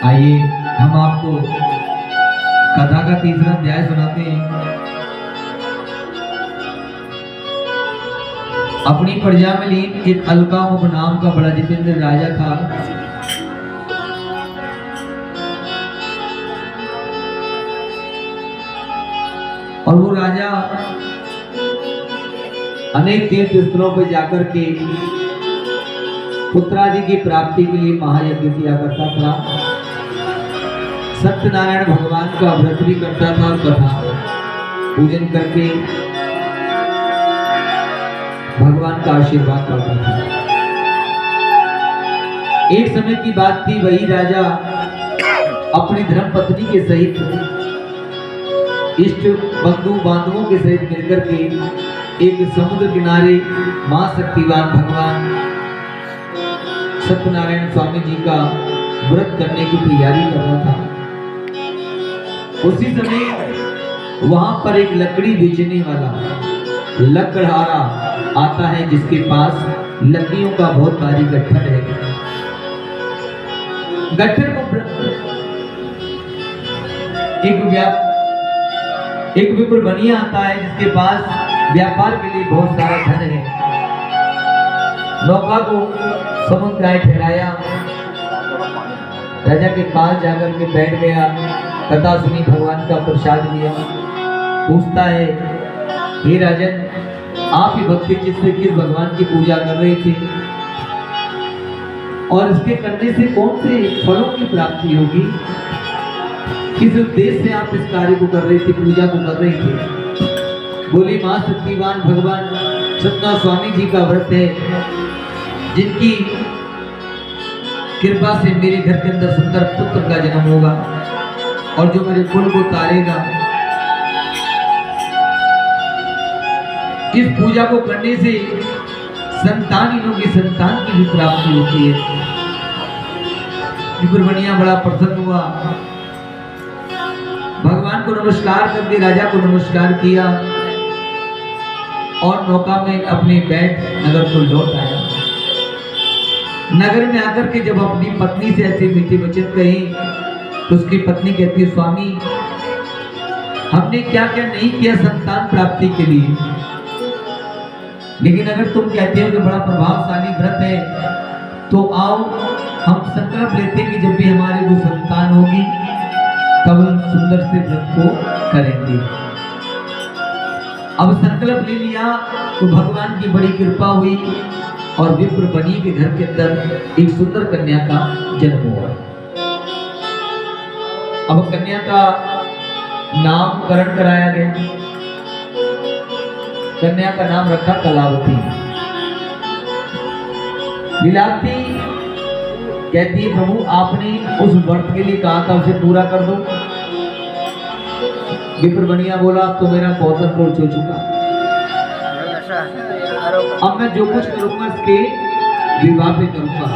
आइए हम आपको कथा का तीसरा अध्याय सुनाते हैं। अपनी प्रजा में लीन एक अलकामुख नाम का बड़ा जितेंद्र राजा था। और वो राजा अनेक तीर्थ स्थलों पर जाकर के पुत्रादि की प्राप्ति के लिए महायज्ञ किया करता था। सत्यनारायण भगवान का व्रत भी करता था और कथा पूजन करके भगवान का आशीर्वाद पाता था। एक समय की बात थी, वही राजा अपनी धर्म पत्नी के सहित इष्ट बंधु बांधवों के सहित मिलकर के एक समुद्र किनारे मां शक्तिवान भगवान सत्यनारायण स्वामी जी का व्रत करने की तैयारी कर रहा था। उसी समय वहां पर एक लकड़ी बेचने वाला लकड़हारा आता है, जिसके पास लकड़ियों का बहुत भारी गट्ठर है। गट्ठर को एक विप्र बनिया आता है, जिसके पास व्यापार के लिए बहुत सारा धन है। नौका को समुद्र ठहराया, राजा के पास जाकर के बैठ गया, कथा सुनी, भगवान का प्रसाद लिया। पूछता है, हे राजन, आप ही भक्ति चित्त से किस भगवान की पूजा कर रहे थे और इसके करने से कौन से फलों की प्राप्ति होगी? किस उद्देश्य से आप इस कार्य को कर रहे थे, पूजा को कर रहे थे? बोली, मां शक्तिवान भगवान सत्यनारायण स्वामी जी का व्रत है, जिनकी कृपा से मेरे घर के अंदर सुंदर पुत्र का जन्म होगा और जो मेरे कुल को तारेगा। इस पूजा को करने से संतानहीनों की संतान की भी प्राप्ति होती है। विप्र बड़ा प्रसन्न हुआ, भगवान को नमस्कार करके राजा को नमस्कार किया और नौका में अपने बैठ नगर को लौट आया। नगर में आकर के जब अपनी पत्नी से ऐसे मीठे वचन कहे तो उसकी पत्नी कहती है, स्वामी, हमने क्या क्या नहीं किया संतान प्राप्ति के लिए, लेकिन अगर तुम कहते हो कि बड़ा प्रभावशाली व्रत है तो आओ हम संकल्प लेते हैं कि जब भी हमारे को संतान होगी तब हम सुंदर से व्रत को करेंगे। अब संकल्प ले लिया तो भगवान की बड़ी कृपा हुई और विप्र बनी के घर के अंदर एक सुंदर कन्या का जन्म हुआ। अब कन्या का नामकरण कराया गया। कन्या का नाम रखा कलावती। लीलावती कहती है, प्रभु आपने उस व्रत के लिए कहा था उसे पूरा कर दो। विप्र बनिया बोला, अब तो मेरा पौधन कोर्च हो चुका, अब मैं जो कुछ करूंगा इसके विवाह पे करूंगा।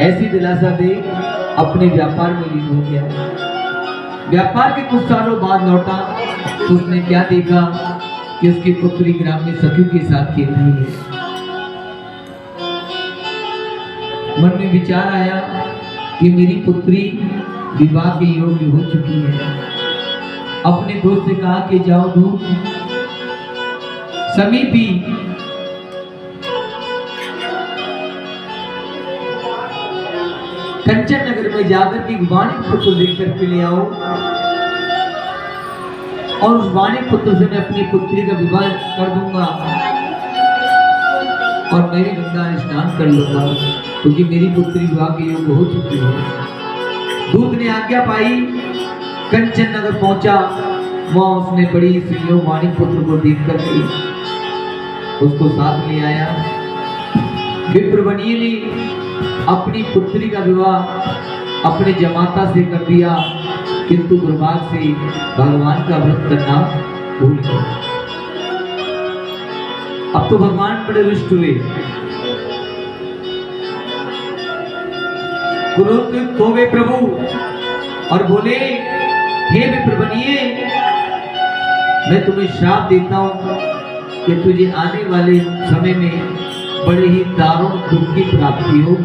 ऐसी दिलासा दे अपने व्यापार में लीन हो गया। व्यापार के कुछ सालों बाद लौटा तो उसने क्या देखा कि उसकी पुत्री ग्राम में सखियों के साथ खेल रही है। मन में विचार आया कि मेरी पुत्री विवाह के योग्य हो चुकी है। अपने दोस्त से कहा कि जाओ दूर समीपी कंचन नगर में जाकर के वाणिक पुत्र लेकर के ले आओ और उस वाणिक पुत्र से मैं अपनी पुत्री का विवाह कर दूंगा और मेरी गंगा स्नान कर लूंगा, क्योंकि मेरी पुत्री विवाह के योग्य हो चुकी है। दूत ने आज्ञा पाई, कंचन नगर पहुंचा। वहां उसने बड़ी स्त्रियों वाणिक पुत्र को देख करके उसको साथ ले आया। विप्र बनिए ने अपनी पुत्री का विवाह अपने जमाता से कर दिया, किंतु दुर्भाग्य से भगवान का व्रत करना भूल गया। अब तो भगवान बड़े रुष्ट हुए, क्रोधित हो गए प्रभु और बोले, हे विप्र बनिए, मैं तुम्हें श्राप देता हूं कि तुझे आने वाले समय में बड़े ही दारुण दुख की प्राप्ति होगी।